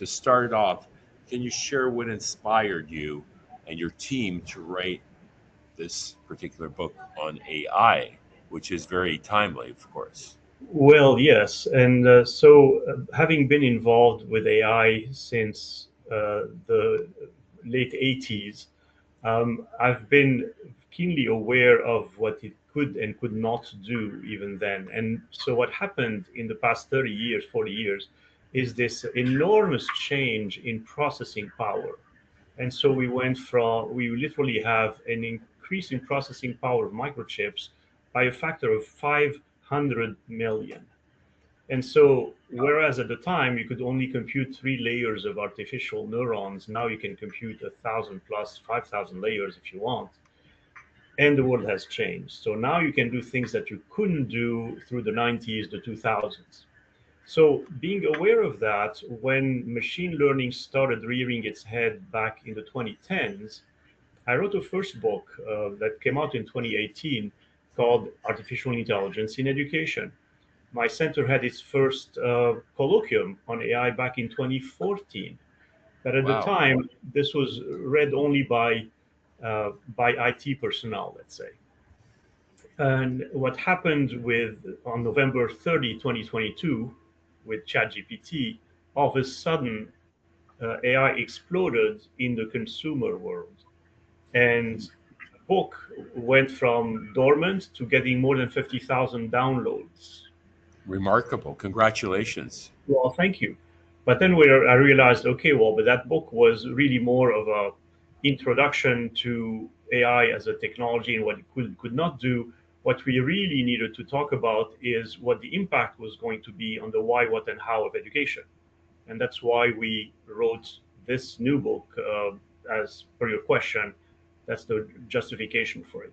to start off, can you share what inspired you and your team to write this particular book on AI, which is very timely, of course? Well, yes. And having been involved with AI since the late 80s, I've been keenly aware of what it could and could not do even then. And so, what happened in the past 30 years, 40 years, is this enormous change in processing power. And so, we literally have an increase in processing power of microchips by a factor of 500 million. And so, whereas at the time you could only compute 3 layers of artificial neurons, now you can compute 1,000 plus 5,000 layers if you want. And the world has changed. So now you can do things that you couldn't do through the 90s, the 2000s. So, being aware of that, when machine learning started rearing its head back in the 2010s, I wrote a first book that came out in 2018 called Artificial Intelligence in Education. My center had its first colloquium on AI back in 2014. But at the Wow. time, this was read only by IT personnel, let's say. And what happened with on November 30, 2022, with ChatGPT, all of a sudden AI exploded in the consumer world, and the book went from dormant to getting more than 50,000 downloads. Remarkable. Congratulations. Well, thank you. But then I realized, okay, well, but that book was really more of a introduction to AI as a technology and what it could not do. What we really needed to talk about is what the impact was going to be on the why, what, and how of education. And that's why we wrote this new book, as per your question. That's the justification for it.